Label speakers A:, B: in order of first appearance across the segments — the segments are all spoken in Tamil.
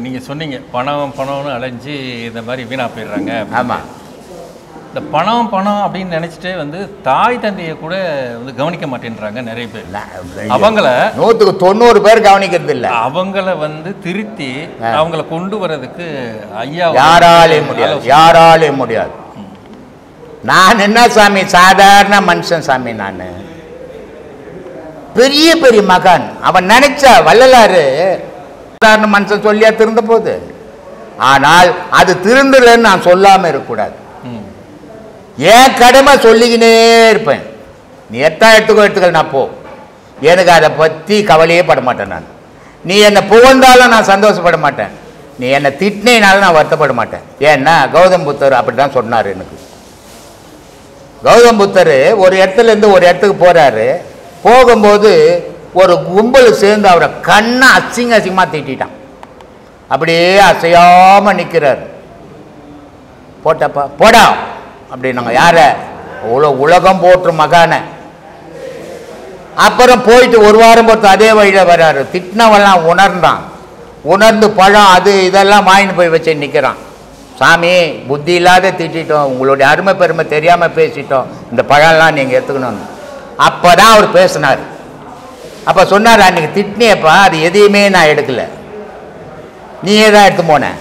A: நீங்கள் சொன்னீங்க பணம்னு அலைஞ்சு இந்த மாதிரி வீணாக போயிடுறாங்க.
B: ஆமாம்.
A: இந்த பணம் அப்படின்னு நினச்சிட்டே வந்து தாய் தந்தையை கூட வந்து கவனிக்க மாட்டேன்றாங்க நிறைய பேர். அவங்கள
B: 100க்கு 90 பேர் கவனிக்கிறது இல்லை.
A: அவங்கள வந்து திருத்தி அவங்கள கொண்டு வர்றதுக்கு ஐயா
B: யாராலே முடியாது. நான் என்ன சாமி, சாதாரண மனுஷன் சாமி. நான் பெரிய பெரிய மகான். அவன் நினைச்சா வள்ளலாறு சாதாரண மனுஷன் சொல்லியா திருந்த போகுது. ஆனால் அது திருந்தலன்னு நான் சொல்லாம இருக்கக்கூடாது. ஏன் கடமை சொல்லிக்கினே இருப்பேன். நீ எடுத்துக்கோ நான் போ, எனக்கு அதை பற்றி கவலையே பட மாட்டேன். நான் நீ என்னை புகழ்ந்தாலும் நான் சந்தோஷப்பட மாட்டேன், நீ என்னை திட்டினாலும் நான் வருத்தப்பட மாட்டேன். ஏன்னா கௌதம் புத்தர் அப்படி தான் சொன்னார் எனக்கு. கௌதம் புத்தர் ஒரு இடத்துலேருந்து ஒரு இடத்துக்கு போகிறாரு. போகும்போது ஒரு கும்பல் சேர்ந்து அவரை கண்ணை அசிங்கமாக திட்டான். அப்படியே அசையாமல் நிற்கிறார். போட்டப்பா போடா அப்படின்னாங்க. யார? உலகம் போற்று மகான. அப்புறம் போயிட்டு ஒரு வாரம் பொறுத்து அதே வழியில் வர்றாரு. திட்டினவெல்லாம் உணர்ந்து பழம் அது இதெல்லாம் வாங்கிட்டு போய் வச்சு நிற்கிறான். சாமி, புத்தி இல்லாத திட்டோம், உங்களுடைய அருமை பெருமை தெரியாமல் பேசிட்டோம், இந்த பழம்லாம் நீங்கள் எடுத்துக்கணும். அப்போ தான் அவர் பேசினார். அப்போ சொன்னார், அன்றைக்கி திட்டினியப்பா, அது எதையுமே நான் எடுக்கலை, நீயே தான் எடுத்து போனேன்.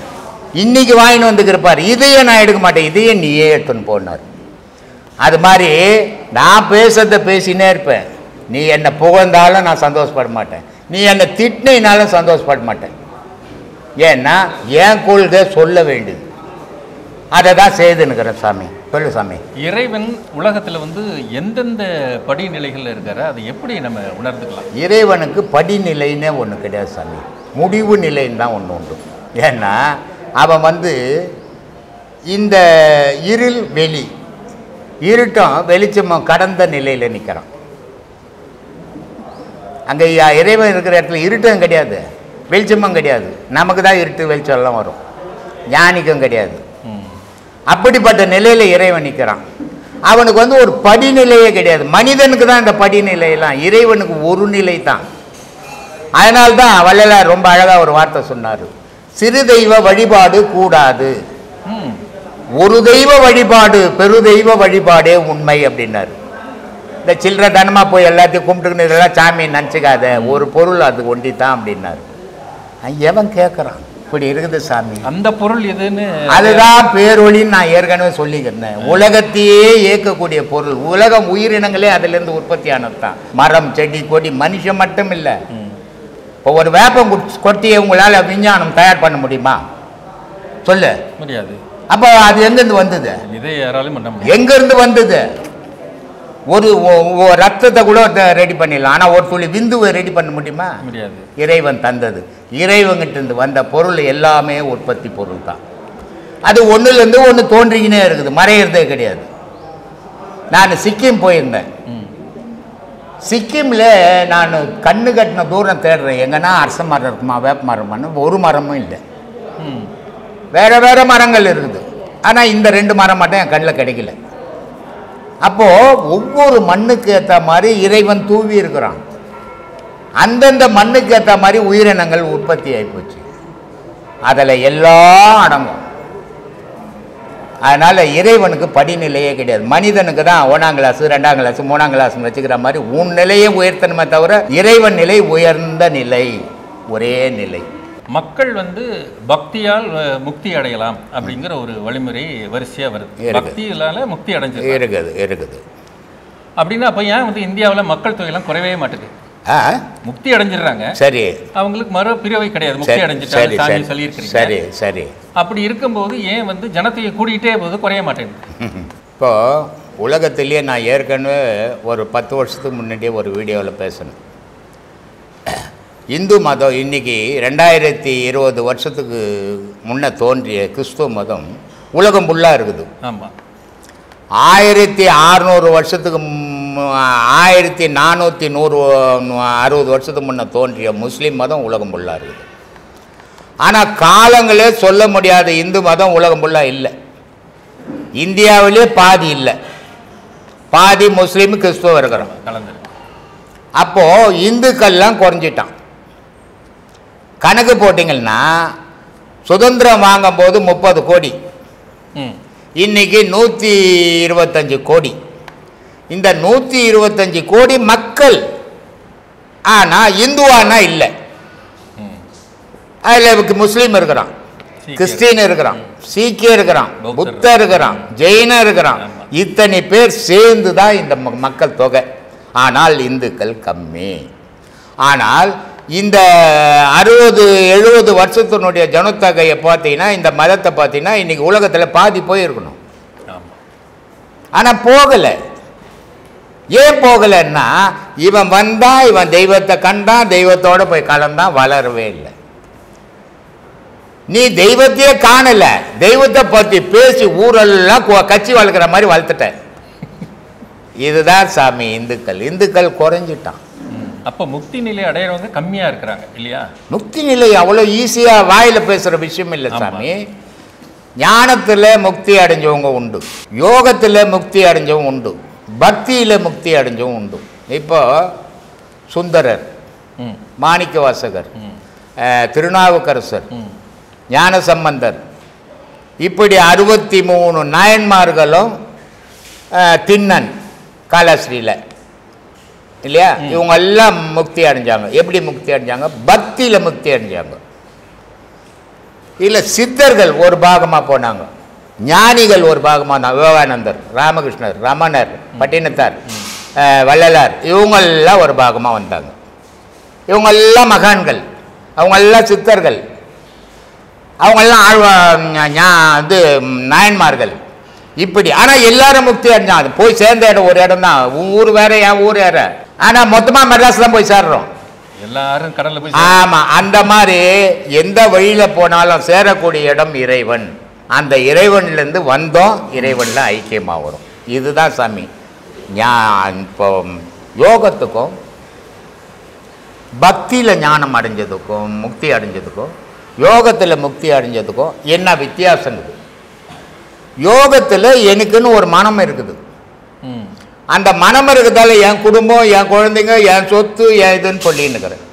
B: இன்னைக்கு வாங்கின்னு வந்துக்கிறப்பார், இதையே நான் எடுக்க மாட்டேன், இதையே நீயே எடுத்துன்னு போனார். அது மாதிரி நான் பேசுறத பேசினே இருப்பேன். நீ என்னை புகழ்ந்தாலும் நான் சந்தோஷப்பட மாட்டேன், நீ என்னை திட்டினாலும் சந்தோஷப்பட மாட்டேன். ஏன்னா என் கொள்கை சொல்ல வேண்டியது, அதை தான் செய்துன்னுக்கிறேன். சாமி சொல்லு சாமி.
A: இறைவன் உலகத்தில் வந்து எந்தெந்த படிநிலைகளில் இருக்காரு, அதை எப்படி நம்ம உணர்ந்துக்கலாம்?
B: இறைவனுக்கு படிநிலைன்னே ஒன்று கிடையாது சாமி, முடிவு நிலைன்னு தான் ஒன்று உண்டு. ஏன்னா அவன் வந்து இந்த இருள் வெளி இருட்டும் வெளிச்சமும் கடந்த நிலையில் நிற்கிறான். அங்கே இறைவன் இருக்கிற இடத்துல இருட்டும் கிடையாது, வெளிச்சமும் கிடையாது. நமக்கு தான் இருட்டு வெளிச்சம் எல்லாம் வரும், ஞானிக்கும் கிடையாது. அப்படிப்பட்ட நிலையில் இறைவன் நிற்கிறான். அவனுக்கு வந்து ஒரு படிநிலையே கிடையாது. மனிதனுக்கு தான் இந்த படிநிலையெல்லாம், இறைவனுக்கு ஒரு நிலை தான். அதனால்தான் வள்ளலார் ரொம்ப அழகாக ஒரு வார்த்தை சொன்னார், சிறு தெய்வ வழிபாடு கூடாது, ஒரு தெய்வ வழிபாடு பெருதெய்வ வழிபாடே உண்மை அப்படின்னாரு. இந்த சில்லற தனமாக போய் எல்லாத்தையும் கும்பிட்டுக்கின்னு இதெல்லாம் சாமியை நினச்சிக்காத, ஒரு பொருள் அது ஒண்டி தான் அப்படின்னாரு. எவன் கேட்குறான்? இப்படி இருக்குது சாமி.
A: அந்த பொருள் எதுன்னு
B: அதுதான் பேரொழின்னு நான் ஏற்கனவே சொல்லிக்கிறேன். உலகத்தையே இயக்கக்கூடிய பொருள், உலகம் உயிரினங்களே அதிலிருந்து உற்பத்தி ஆனது தான். மரம் செடி கொடி மனுஷன் மட்டும் இல்லை. இப்போ ஒரு வேப்பம் கொட்டியை உங்களால் விஞ்ஞானம் தயார் பண்ண முடியுமா? சொல்லு,
A: முடியாது.
B: அப்போ அது எங்கேருந்து வந்தது?
A: இதை யாராலும் பண்ண முடியாது.
B: எங்கேருந்து வந்தது? ஒரு ரத்தத்தை கூட ரெடி பண்ணிடலாம், ஆனால் ஒரு துளி விந்துவை ரெடி பண்ண முடியுமா?
A: முடியாது. இறைவன்
B: தந்தது, இறைவங்கிட்ட வந்த பொருள் எல்லாமே உற்பத்தி பொருள் தான். அது ஒன்றுலேருந்து ஒன்று தோன்றிக்கினே இருக்குது, மறையிறதே கிடையாது. நான் சிக்கிம் போயிருந்தேன். சிக்கிமில் நான் கண்ணு கட்டின தூரம் தேடுறேன், எங்கன்னா அரச மரம் இருக்குமா வேப்ப மரமானு, ஒரு மரமும் இல்லை. வேறு வேறு மரங்கள் இருக்குது, ஆனால் இந்த 2 மரம் மட்டும் என் கண்ணில் கிடைக்கல. அப்போது ஒவ்வொரு மண்ணுக்கு ஏற்ற மாதிரி இறைவன் தூவி இருக்கிறான். அந்தந்த மண்ணுக்கு ஏற்ற மாதிரி உயிரினங்கள் உற்பத்தி ஆகிப்போச்சு, அதில் எல்லாம் அடங்கும். அதனால் இறைவனுக்கு படிநிலையே கிடையாது. மனிதனுக்கு தான் 1ஆம் கிளாஸு 2ஆம் கிளாஸு 3ஆம் கிளாஸ் வச்சுக்கிற மாதிரி உன் நிலையை உயர்த்தணுமே தவிர இறைவன் நிலை உயர்ந்த நிலை, ஒரே நிலை.
A: மக்கள் வந்து பக்தியால் முக்தி அடையலாம் அப்படிங்கிற ஒரு வழிமுறை வரிசையாக வருது. பக்தியால முக்தி
B: இருக்குது
A: அப்படின்னா அப்போ ஏன் வந்து இந்தியாவில் மக்கள் தொகையெல்லாம் குறையவே மாட்டேங்குது? முக்தி அடைஞ்சிடுறாங்க, சரி, அவங்களுக்கு மறு பிரிவை கிடையாது, முக்தி அடைஞ்சிட்டாங்க சொல்லியிருக்கிறீங்க. சரி சரி. அப்படி இருக்கும்போது ஏன் வந்து ஜனத்தொகை கூடிக்கிட்டே போது குறைய மாட்டேங்குது?
B: இப்போ உலகத்திலேயே நான் ஏற்கனவே ஒரு 10 வருஷத்துக்கு முன்னாடியே ஒரு வீடியோவில் பேசணும். இந்து மதம் இன்றைக்கி 2020 வருஷத்துக்கு முன்னே தோன்றிய கிறிஸ்துவ மதம் உலகம் ஃபுல்லாக இருக்குது.
A: ஆமாம்.
B: 1600 வருஷத்துக்கு 1460 வருஷத்துக்கு முன்னே தோன்றிய முஸ்லீம் மதம் உலகம் ஃபுல்லாக இருக்குது. ஆனால் காலங்களே சொல்ல முடியாத இந்து மதம் உலகம் ஃபுல்லாக இல்லை. இந்தியாவிலே பாதி இல்லை, பாதி முஸ்லீம் கிறிஸ்துவம் இருக்கிறோம். அப்போது இந்துக்கள்லாம் குறைஞ்சிட்டான். கணக்கு போட்டிங்கன்னா சுதந்திரம் வாங்கும்போது 30 கோடி, இன்னைக்கு 125 கோடி. இந்த 125 கோடி மக்கள். ஆனால் இந்துவானா இல்லை. அதில் முஸ்லீம் இருக்கிறான், கிறிஸ்டின் இருக்கிறான், சீக்கிய இருக்கிறான், புத்தர் இருக்கிறான், ஜெயினர் இருக்கிறான். இத்தனை பேர் சேர்ந்து தான் இந்த மக்கள் தொகை. ஆனால் இந்துக்கள் கம்மி. ஆனால் இந்த 60-70 வருஷத்தினுடைய ஜனத்தொகையை பார்த்தீங்கன்னா, இந்த மதத்தை பார்த்தீங்கன்னா இன்றைக்கி உலகத்தில் பாதி போயிருக்கணும். ஆனால் போகலை. ஏன் போகலைன்னா, இவன் வந்தான், இவன் தெய்வத்தை கண்டான், தெய்வத்தோடு போய் கலந்தான், வளரவே இல்லை. நீ தெய்வத்தையே காணல, தெய்வத்தை பற்றி பேசி ஊரெல்லாம் கட்சி வளர்க்குற மாதிரி வளர்த்துட்ட. இதுதான் சாமி இந்துக்கள் குறைஞ்சிட்டான்.
A: அப்போ முக்தி நிலை அடையிறவங்க கம்மியாக இருக்கிறாங்க இல்லையா? முக்தி
B: நிலை அவ்வளோ ஈஸியாக வாயில் பேசுகிற விஷயம் இல்லை சாமி. ஞானத்தில் முக்தி அடைஞ்சவங்க உண்டு, யோகத்தில் முக்தி அடைஞ்சவங்க உண்டு, பக்தியில் முக்தி அடைஞ்சவங்க உண்டு. இப்போ சுந்தரர், மாணிக்க வாசகர், திருநாவுக்கரசர், ஞானசம்பந்தர், இப்படி 63 நாயன்மார்களும், திண்ணன் காலஸ்ரீல இல்லையா, இவங்க எல்லாம் முக்தி அடைஞ்சாங்க. எப்படி முக்தி அடைஞ்சாங்க? பக்தியில் முக்தி அடைஞ்சாங்க. இல்லை சித்தர்கள் ஒரு பாகமாக போனாங்க, ஞானிகள் ஒரு பாகமாக இருந்தாங்க. விவேகானந்தர், ராமகிருஷ்ணர், ரமணர், பட்டினத்தார், வள்ளலார், இவங்கெல்லாம் ஒரு பாகமாக வந்தாங்க. இவங்கெல்லாம் மகான்கள், அவங்கெல்லாம் சித்தர்கள், அவங்கெல்லாம் இது நாயன்மார்கள் இப்படி. ஆனால் எல்லாரும் முக்தி அடைஞ்சாங்க. போய் சேர்ந்த இடம் ஒரு இடம் தான். ஊர் வேற, என் ஊர் வேற. ஆனால் மொத்தமாக மெட்ராஸ் தான் போய் சேர்றோம்
A: எல்லாரும் கடலில் போய்.
B: ஆமாம், அந்த மாதிரி எந்த வழியில் போனாலும் சேரக்கூடிய இடம் இறைவன். அந்த இறைவன்லேருந்து வந்தோம், இறைவனில் ஐக்கியமாக வரும். இதுதான் சாமி. இப்போ யோகத்துக்கும் பக்தியில் ஞானம் அடைஞ்சதுக்கும் முக்தி அடைஞ்சதுக்கும் யோகத்தில் முக்தி அடைஞ்சதுக்கும் என்ன வித்தியாசம் இருக்குது? யோகத்தில் எனக்குன்னு ஒரு மனம் இருக்குது. அந்த மனம் இருக்கிறதால என் குடும்பம், என் குழந்தைங்க, என் சொத்து, என் இதுன்னு சொல்லின்னு இருக்கிறேன்.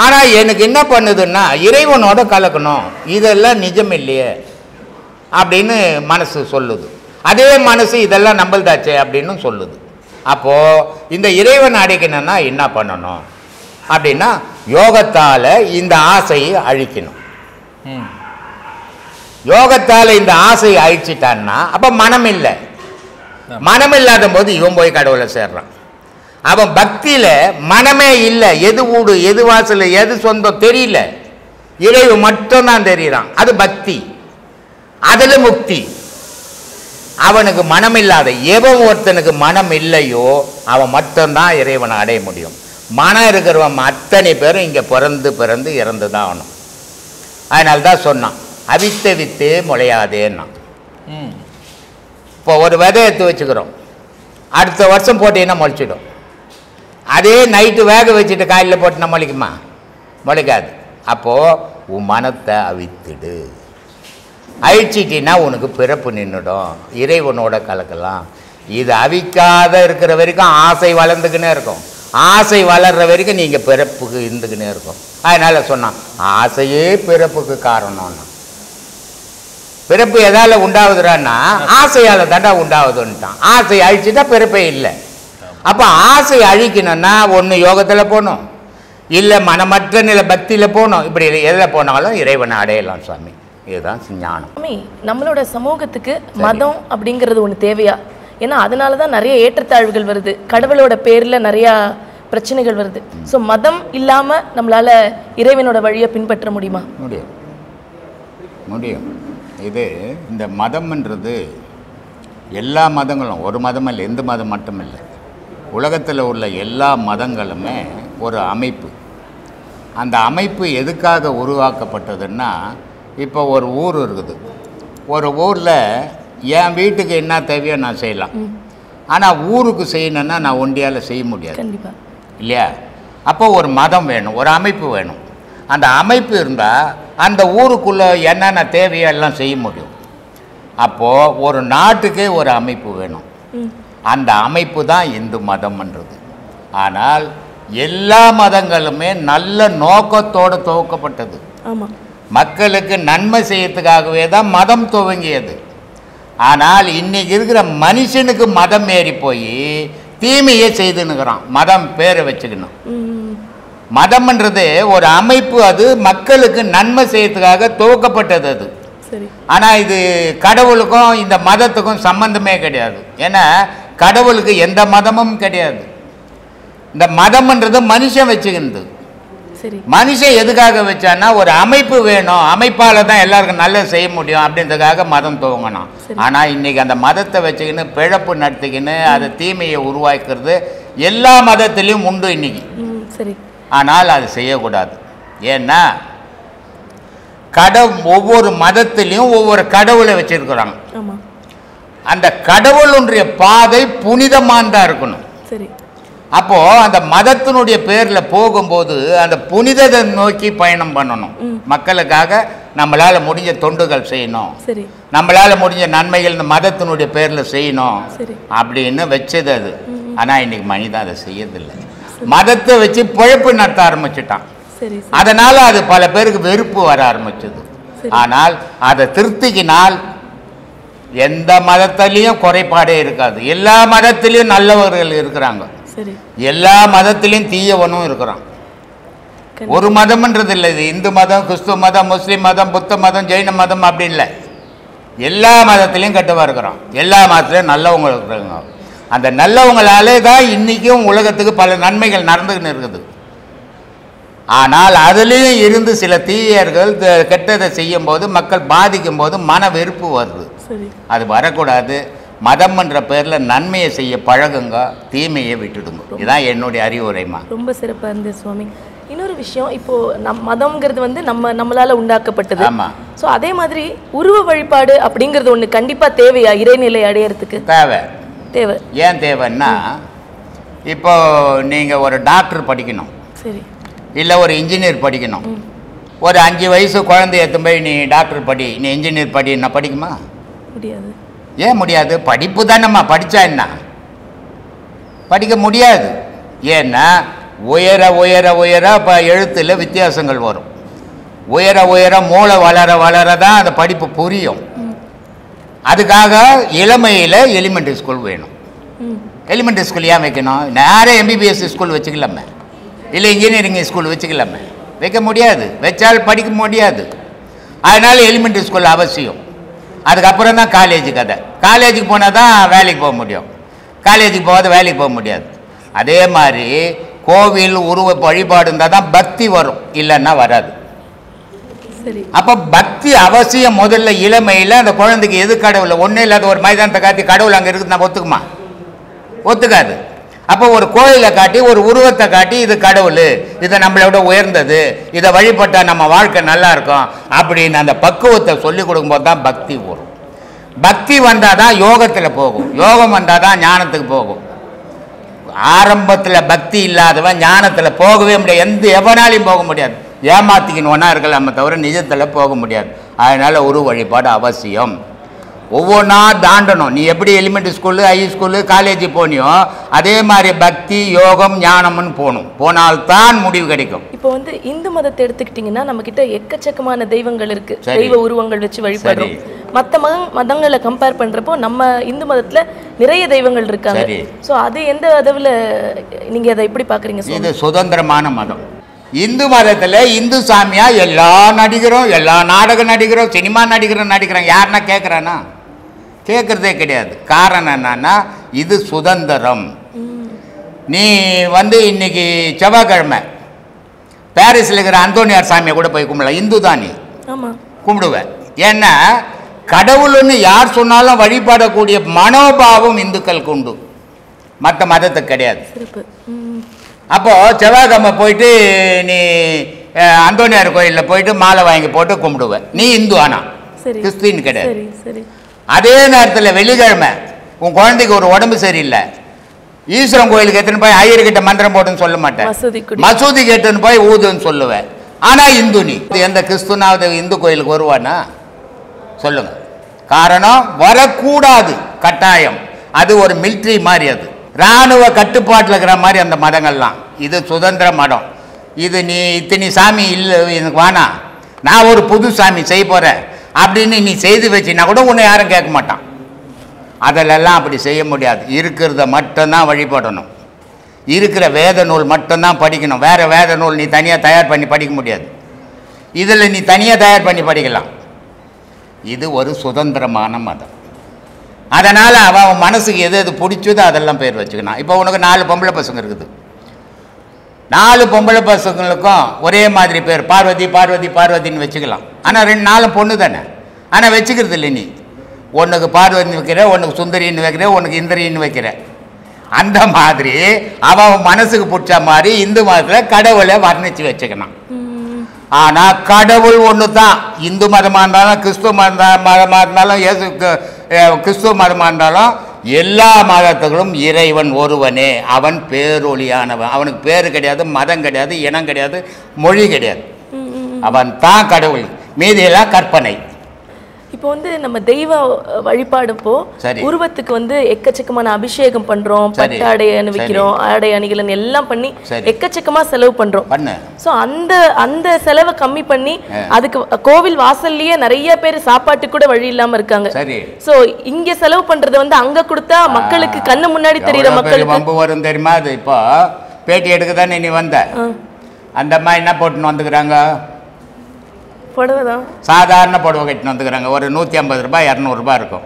B: ஆனால் எனக்கு என்ன பண்ணுதுன்னா, இறைவனோட கலக்கணும், இதெல்லாம் நிஜம் இல்லையே அப்படின்னு மனசு சொல்லுது. அதே மனசு இதெல்லாம் நம்பல்தாச்சே அப்படின்னு சொல்லுது. அப்போது இந்த இறைவன் அடைக்கணும்னா என்ன பண்ணணும் அப்படின்னா, யோகத்தால் இந்த ஆசையை அழிக்கணும். யோகத்தால் இந்த ஆசையை அழிச்சிட்டான்னா அப்போ மனம் இல்லை. மனம் இல்லாத போது இவன் போய் கடவுளை சேர்றான். அவன் பக்தியில் மனமே இல்லை, எது வீடு, எது வாசல், எது சொந்தம் தெரியல, இறைவு மட்டும்தான் தெரிகிறான். அது பக்தி, அதில் முக்தி. அவனுக்கு மனம் இல்லாத எவன் ஒருத்தனுக்கு மனம் இல்லையோ அவன் மட்டும்தான் இறைவனை அடைய முடியும். மனம் இருக்கிறவன் அத்தனை பேரும் இங்கே பிறந்து இறந்து தான் ஆகணும். அதனால்தான் சொன்னான், அவித்த வித்தே முளையாதேன்னா. இப்போ ஒரு விதை எடுத்து வச்சுக்கிறோம், அடுத்த வருஷம் போட்டீங்கன்னா முளைச்சிடும். அதே நைட்டு வேக வச்சுட்டு காலையில் போட்டுனா முளைக்குமா? முளைக்காது. அப்போது உன் மனத்தை அவித்துடு. அழிச்சிட்டின்னா உனக்கு பிறப்பு நின்றுடும், இறைவனோட கலக்கலாம். இது அவிக்காத இருக்கிற வரைக்கும் ஆசை வளர்ந்துக்கினே இருக்கும். ஆசை வளர்கிற வரைக்கும் நீங்கள் பிறப்புக்கு இருந்துக்கினே இருக்கும். அதனால் சொன்னான், ஆசையே பிறப்புக்கு காரணம்னா. பிறப்பு எதால் உண்டாகுதுறான்னா ஆசையால் தாண்டா உண்டாகுதுன்ட்டான். ஆசை அழிச்சுட்டா பிறப்பே இல்லை. அப்போ ஆசை அழிக்கணும்னா ஒன்று யோகத்தில் போகணும், இல்லை மனமற்ற நிலை பக்தியில் போகணும். இப்படி எதில் போனாலும் இறைவனை அடையலாம் சாமி. இதுதான் ஞானம்.
C: நம்மளோட சமூகத்துக்கு மதம் அப்படிங்கிறது ஒன்று தேவையா? ஏன்னா அதனால தான் நிறைய ஏற்றத்தாழ்வுகள் வருது, கடவுளோட பேரில் நிறையா பிரச்சனைகள் வருது. ஸோ மதம் இல்லாமல் நம்மளால் இறைவனோட வழியை பின்பற்ற முடியுமா?
B: முடியும். இது இந்த மதம்ன்றது எல்லா மதங்களும், ஒரு மதம் இல்லை, எந்த மதம் மட்டும் இல்லை, உலகத்தில் உள்ள எல்லா மதங்களுமே ஒரு அமைப்பு. அந்த அமைப்பு எதுக்காக உருவாக்கப்பட்டதுன்னா, இப்போ ஒரு ஊர் இருக்குது. ஒரு ஊரில் என் வீட்டுக்கு என்ன தேவையோ நான் செய்யலாம். ஆனால் ஊருக்கு செய்யணுன்னா நான் ஒண்டியால் செய்ய முடியாது இல்லையா? அப்போ ஒரு மதம் வேணும், ஒரு அமைப்பு வேணும். அந்த அமைப்பு இருந்தால் அந்த ஊருக்குள்ளே என்னென்ன தேவையோ எல்லாம் செய்ய முடியும். அப்போது ஒரு நாட்டுக்கே ஒரு அமைப்பு வேணும். அந்த அமைப்பு தான் இந்து மதம்ன்றது. ஆனால் எல்லா மதங்களுமே நல்ல நோக்கத்தோடு துவக்கப்பட்டது. மக்களுக்கு நன்மை செய்யறதுக்காகவே தான் மதம் துவங்கியது. ஆனால் இன்னைக்கு இருக்கிற மனுஷனுக்கு மதம் ஏறி போய் தீமையை செய்துன்னுக்கிறான். மதம் பேரை வச்சுக்கணும். மதம்ன்றது ஒரு அமைப்பு, அது மக்களுக்கு நன்மை செய்யறதுக்காக துவக்கப்பட்டது அது. ஆனால் இது கடவுளுக்கும் இந்த மதத்துக்கும் சம்பந்தமே கிடையாது. ஏன்னா கடவுளுக்கு எந்த மதமும் கிடையாது. இந்த மதம்ன்றது மனுஷன் வச்சுக்கிறது. மனுஷன் எதுக்காக வச்சான்னா ஒரு அமைப்பு வேணும், அமைப்பால் தான் எல்லாருக்கும் நல்லது செய்ய முடியும் அப்படின்றதுக்காக மதம் துவங்கணும். ஆனால் இன்னைக்கு அந்த மதத்தை வச்சுக்கின்னு பிழப்பு நடத்திக்கின்னு அதை தீமையை உருவாக்குறது எல்லா மதத்திலையும் உண்டு இன்னைக்கு. ஆனால் அது செய்யக்கூடாது. ஏன்னா ஒவ்வொரு மதத்திலையும் ஒவ்வொரு கடவுளை வச்சிருக்கிறாங்க. அந்த கடவுளுடைய பாதை புனிதமானதாக இருக்கணும். அப்போ அந்த மதத்தினுடைய பேரில் போகும்போது அந்த புனிதத்தை நோக்கி பயணம் பண்ணணும். மக்களுக்காக நம்மளால முடிஞ்ச தொண்டுகள் செய்யணும், நம்மளால முடிஞ்ச நன்மைகள் இந்த மதத்தினுடைய பேரில் செய்யணும் அப்படின்னு வச்சது அது. ஆனால் இன்னைக்கு மனிதன் அதை செய்யறதில்லை. மதத்தை வச்சு பிழைப்பு நடத்த ஆரம்பிச்சுட்டான். அதனால அது பல பேருக்கு வெறுப்பு வர ஆரம்பிச்சது. ஆனால் அதை திருத்திக்கினால் எந்த மதத்திலையும் குறைபாடே இருக்காது. எல்லா மதத்திலையும் நல்லவர்கள் இருக்கிறாங்க, எல்லா மதத்திலையும் தீயவனும் இருக்கிறான். ஒரு மதம்ன்றது இல்லை. இது இந்து மதம், கிறிஸ்துவ மதம், முஸ்லீம் மதம், புத்த மதம், ஜெயின மதம் அப்படி இல்லை. எல்லா மதத்திலையும் கெட்டவா இருக்கிறான், எல்லா மதத்திலையும் நல்லவங்க இருக்கிறாங்க. அந்த நல்லவங்களாலே தான் இன்றைக்கும் உலகத்துக்கு பல நன்மைகள் நடந்துக்கின்னு இருக்குது. ஆனால் அதுலேயும் இருந்து சில தீயர்கள் கெட்டதை செய்யும் போது மக்கள் பாதிக்கும் போது மன வெறுப்பு வருது. அது வரக்கூடாது. மதம் என்ற பேரில் நன்மையை செய்ய பழகுங்க, தீமையை விட்டுடுங்க. இதுதான் என்னுடைய அறிவுரைமா.
C: ரொம்ப சிறப்பாக இருந்தது சுவாமி. இன்னொரு விஷயம், இப்போ மதம்ங்கிறது வந்து நம்மளால உண்டாக்கப்பட்டது. ஸோ அதே மாதிரி உருவ வழிபாடு அப்படிங்கிறது ஒன்று கண்டிப்பாக தேவையா இறைநிலை அடையிறதுக்கு?
B: தேவை. ஏன் தேவைன்னா, இப்போ நீங்கள் ஒரு டாக்டர் படிக்கணும், சரி, இல்லை ஒரு இன்ஜினியர் படிக்கணும். ஒரு 5 வயசு குழந்தைய எடுத்து போய் நீ டாக்டர் படி, நீ இன்ஜினியர் படி, நான் படிக்குமா?
C: முடியாது.
B: ஏன் முடியாது? படிப்பு தானேம்மா, படித்தா என்ன? படிக்க முடியாது. ஏன்னா உயர உயர உயர இப்போ எழுத்தில் வித்தியாசங்கள் வரும். உயர உயர மூளை வளர வளர தான் அந்த படிப்பு புரியும். அதுக்காக இளமையில் எலிமெண்ட்ரி ஸ்கூல் வேணும். எலிமெண்ட்ரி ஸ்கூல் ஏன் வைக்கணும்? நேராக MBBS ஸ்கூல் வச்சுக்கலாமே, இல்லை இன்ஜினியரிங் ஸ்கூல் வச்சுக்கலாமே. வைக்க முடியாது, வச்சால் படிக்க முடியாது. அதனால் எலிமெண்ட்ரி ஸ்கூல் அவசியம். அதுக்கப்புறம் தான் காலேஜ் கதை. காலேஜுக்கு போனால் தான் வேலைக்கு போக முடியும், காலேஜுக்கு போகாத வேலைக்கு போக முடியாது. அதே மாதிரி கோவில் உருவ வழிபாடு இருந்தால் தான் பக்தி வரும், இல்லைன்னா வராது. அப்போ பக்தி அவசியம். முதல்ல இளமையில் அந்த குழந்தைக்கு எது கடவுள், ஒன்றும் இல்லாத ஒரு மைதானத்தை காட்டி கடவுள் அங்கே இருக்குது நான் ஒத்துக்குமா? ஒத்துக்காது. அப்போ ஒரு கோயிலை காட்டி ஒரு உருவத்தை காட்டி இது கடவுள், இதை நம்மளை விட உயர்ந்தது, இதை வழிபட்டால் நம்ம வாழ்க்கை நல்லா இருக்கும் அப்படின்னு அந்த பக்குவத்தை சொல்லி கொடுக்கும்போது தான் பக்தி வரும். பக்தி வந்தால் தான் யோகத்தில் போகும், யோகம் வந்தால் தான் ஞானத்துக்கு போகும். ஆரம்பத்தில் பக்தி இல்லாதவன் ஞானத்தில் போகவே முடியாது, எவனாலையும் போக முடியாது. ஏமாத்திக்கின்னு ஒன்றா இருக்கலாமே தவிர நிஜத்தில் போக முடியாது. அதனால் உருவ வழிபாடு அவசியம். ஒவ்வொன்றா தாண்டணும். நீ எப்படி elementary school, high school, college போனியோ அதே மாதிரி பக்தி யோகம் ஞானம்னு போனால்தான் முடிவு கிடைக்கும்.
C: இப்போ வந்து இந்து மதத்தை எடுத்துக்கிட்டிங்கன்னா நம்ம கிட்ட எக்கச்சக்கமான தெய்வங்கள் இருக்கு, தெய்வ உருவங்கள் வச்சு வழிபடுறோம். மற்ற மதங்களை கம்பேர் பண்றப்போ நம்ம இந்து மதத்துல நிறைய தெய்வங்கள் இருக்காங்க. ஸோ அது எந்த அளவில் நீங்க அதை எப்படி பாக்குறீங்க?
B: இது சுதந்திரமான மதம். இந்து மதத்தில் இந்து சாமியா எல்லா நடிகரும், எல்லா நாடக நடிகரும், சினிமா நடிகரும் நடிக்கிறாங்க. யாருன்னா கேட்குறானா? கேட்குறதே கிடையாது. காரணம் என்னன்னா இது சுதந்திரம். நீ வந்து இன்னைக்கு செவ்வாய்க்கிழமை பாரிஸில் இருக்கிற அந்தோனியார் சாமியை கூட போய் கும்பிடலாம், இந்து தான் நீ கும்பிடுவேன். ஏன்னா கடவுள்னு யார் சொன்னாலும் வழிபடக்கூடிய மனோபாவம் இந்துக்களுக்கு உண்டு, மற்ற மதத்துக்கு கிடையாது. அப்போ செவ்வாய்க்கிழமை போயிட்டு நீ அந்தோனியார் கோயிலில் போயிட்டு மாலை வாங்கி போட்டு கும்பிடுவேன். நீ இந்து, ஆனா கிறிஸ்டின் கிடையாது. அதே நேரத்தில் வெள்ளிக்கிழமை உன் குழந்தைக்கு ஒரு உடம்பு சரியில்லை, ஈஸ்வரன் கோயிலுக்கு எடுத்துன்னு போய் ஐயர்கிட்ட மந்திரம் போட்டுன்னு சொல்ல மாட்டேன், மசூதிக்கு எடுத்துன்னு போய் ஊதுன்னு சொல்லுவேன். ஆனா இந்து நீ. எந்த கிறிஸ்துனாவது இந்து கோயிலுக்கு வருவானா சொல்லுங்க? காரணம் வரக்கூடாது, கட்டாயம். அது ஒரு மிலிட்ரி மாதிரி, அது இராணுவ கட்டுப்பாட்டில் இருக்கிற மாதிரி அந்த மதங்கள்லாம். இது சுதந்திர மதம். இது நீ இத்தனை சாமி இல்லை எனக்கு வேணா, நான் ஒரு புது சாமி செய்ய போகிறேன் அப்படின்னு நீ செய்து வச்சின்னா கூட உன்னை யாரும் கேட்க மாட்டான். அதிலெல்லாம் அப்படி செய்ய முடியாது. இருக்கிறத மட்டும்தான் வழிபடணும். இருக்கிற வேத நூல் மட்டும்தான் படிக்கணும். வேறு வேத நூல் நீ தனியாக தயார் பண்ணி படிக்க முடியாது. இதில் நீ தனியாக தயார் பண்ணி படிக்கலாம். இது ஒரு சுதந்திரமான மதம். அதனால் அவன் மனசுக்கு எது எது பிடிச்சதோ அதெல்லாம் பேர் வச்சுக்கணும். இப்போ உனக்கு 4 பொம்பளை பசங்க இருக்குது, 4 பொம்பளை பசங்களுக்கும் ஒரே மாதிரி பேர் பார்வதி பார்வதி பார்வதின்னு வச்சுக்கலாம். ஆனால் 4 பொண்ணு தானே. ஆனால் வச்சுக்கிறது இல்லை. நீ ஒன்றுக்கு பார்வதின்னு வைக்கிற, ஒன்றுக்கு சுந்தரின்னு வைக்கிற, ஒன்றுக்கு இந்திரின்னு வைக்கிற. அந்த மாதிரி அவன் மனசுக்கு பிடிச்ச மாதிரி இந்து மதத்தில் கடவுளை வர்ணித்து வச்சுக்கணும். ஆனால் கடவுள் ஒன்று தான். இந்து மதமாக இருந்தாலும் கிறிஸ்துவ மதமாக இருந்தாலும் கிறிஸ்துவ மதமாக இருந்தாலும் எல்லா மதத்துகளும் இறைவன் ஒருவனே. அவன் பேரொளியானவன். அவனுக்கு பேர் கிடையாது, மதம் கிடையாது, இனம் கிடையாது, மொழி கிடையாது. அவன் தான் கடவுள், மீதியெல்லாம் கற்பனை.
C: இப்போ வந்து நம்ம தெய்வ வழிபாடுப்போ உருவத்துக்கு வந்து எக்கச்சக்கமான அபிஷேகம் பண்றோம், பட்டாடை அணிவிக்கிறோம், ஆடை அணிகலன் எல்லாம் பண்ணி எக்கச்சக்கமா செலவு பண்றோம். சோ அந்த செலவை கம்மி பண்ணி அதுக்கு கோவில் வாசல்லயே நிறைய பேர் சாப்பாட்டுக்கு கூட வழி இல்லாம இருக்காங்க. சோ இங்க செலவு பண்றது வந்து அங்க கொடுத்தா மக்களுக்கு கண்ணு முன்னாடி தெரியுற மக்களுக்கு
B: வம்பு வரும் தெரியுமா? அது இப்போ பேட்டி எடுக்க தானே நீ வந்த, அந்த அம்மா என்ன போட்டுன்னு வந்துக்கிறாங்க? சாதாரண புடவை கட்டின்னு வந்துக்கிறாங்க. ஒரு 150 ரூபாய் 200 ரூபாய் இருக்கும்.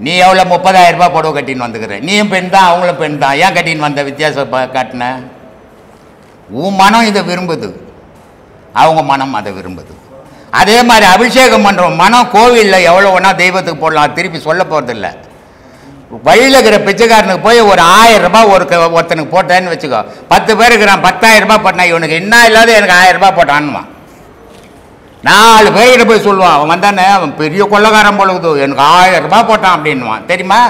B: நீ எவ்வளோ 30,000 ரூபாய் புடவை கட்டின்னு வந்துக்கிற. நீயும் பெண் தான், அவங்களும் பெண் தான். ஏன் கட்டின்னு வந்த வித்தியாசம் காட்டின? உன் மனம் இதை விரும்புது, அவங்க மனம் அதை விரும்புது. அதே மாதிரி அபிஷேகம் பண்ணுறோம் மனம் கோவிலில் எவ்வளோ வேணா தெய்வத்துக்கு போடலாம், திருப்பி சொல்ல போகிறதில்ல. வழியில் இருக்கிற பிச்சைக்காரனுக்கு போய் ஒரு 1000 ரூபாய் ஒருத்தனுக்கு போட்டேன்னு வச்சுக்கோ, 10 பேர் இருக்கிறான், 10,000 ரூபாய் போட்டான். இவனுக்கு என்ன இல்லாத எனக்கு 1000 ரூபாய் போட்டான்னுவான். 4 பேர்கிட்ட போய் சொல்லுவான், அவன் வந்தானே அவன் பெரிய கொள்ளக்காரன் பொழுது, எனக்கு 1000 ரூபாய் போட்டான் அப்படின்வான். தெரியுமா?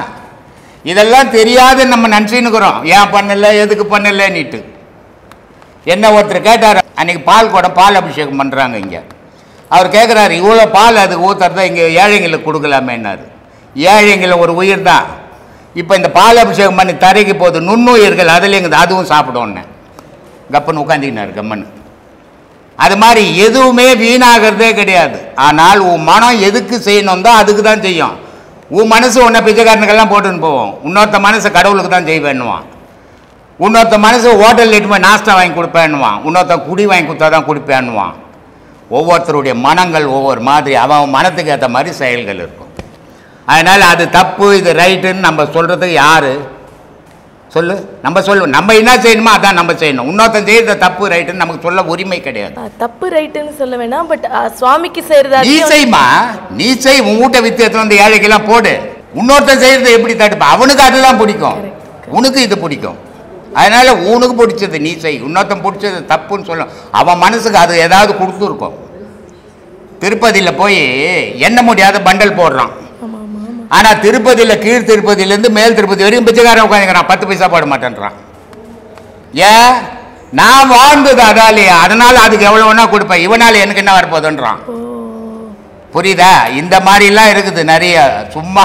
B: இதெல்லாம் தெரியாதுன்னு நம்ம நினச்சின்னுக்குறோம். ஏன் பண்ணல, எதுக்கு பண்ணலன்னுட்டு. என்ன ஒருத்தர் கேட்டார், அன்றைக்கி பால் குடம் பால் அபிஷேகம் பண்ணுறாங்க இங்கே. அவர் கேட்குறாரு, இவ்வளோ பால் அதுக்கு ஊற்றுறதா இங்கே ஏழைங்களுக்கு கொடுக்கலாமேன்னாரு. ஏழைங்களை ஒரு உயிர் தான். இப்போ இந்த பால் அபிஷேகம் பண்ணி தரைக்கு போகுது, நுண்ணுயிர்கள் அதுலேங்குது, அதுவும் சாப்பிடோன்னு கப்பன் உட்காந்துக்கினார் கம்மன். அது மாதிரி எதுவுமே வீணாகிறதே கிடையாது. ஆனால் உன் மனம் எதுக்கு செய்யணும் தான் அதுக்கு தான் செய்யும். உன் மனசு உன்னை பிச்சைக்காரனுக்கெல்லாம் போட்டுன்னு போவோம். இன்னொருத்த மனசு கடவுளுக்கு தான் செய்வேன்னுவான். இன்னொருத்த மனசு ஹோட்டலில் எட்டு போய் நாஸ்டா வாங்கி கொடுப்பேன்னுவான். இன்னொருத்த குடி வாங்கி கொடுத்தா தான் குடிப்பேன்னுவான். ஒவ்வொருத்தருடைய மனங்கள் ஒவ்வொரு மாதிரி, அவன் மனத்துக்கு ஏற்ற மாதிரி செயல்கள் இருக்கும். அதனால் அது தப்பு இது ரைட்டுன்னு நம்ம சொல்கிறதுக்கு யார் சொல்லு? நம்ம சொல்லுவோம், நம்ம என்ன செய்யணுமோ அதான் நம்ம செய்யணும். இன்னொருத்தன் செய்யறது தப்பு ரைட்டுன்னு நமக்கு சொல்ல உரிமை கிடையாது.
C: தப்பு ரைட்டுன்னு சொல்ல வேணாம், பட் சுவாமிக்கு செய்யறதா
B: நீ செய்யுமா, நீ செய். உன் வீட்டை வித்து எடுத்து வந்து ஏழைக்கெல்லாம் போடு. இன்னொருத்தன் செய்யறது எப்படி தடுப்பா? அவனுக்கு அதுதான் பிடிக்கும், உனக்கு இது பிடிக்கும். அதனால உனக்கு பிடிச்சது நீ செய். இன்னொருத்தன் பிடிச்சது தப்புன்னு சொல்லும். அவன் மனசுக்கு அது ஏதாவது கொடுத்துருக்கும். திருப்பதியில் போய் எண்ண முடியாத பண்டல் போடுறான். ஆனால் திருப்பதியில் கீழ் திருப்பதியிலேருந்து மேல் திருப்பதி வரைக்கும் பிச்சைக்காரன் உட்காந்துக்கிறான், 10 பைசா போட மாட்டேன்றான். ஏன்? நான் வாழ்ந்தது அதாலேயே, அதனால் அதுக்கு எவ்வளோ வேணா கொடுப்பேன், இவனால் எனக்கு என்ன வரப்போதுன்றான். புரியுதா? இந்த மாதிரிலாம் இருக்குது நிறைய. சும்மா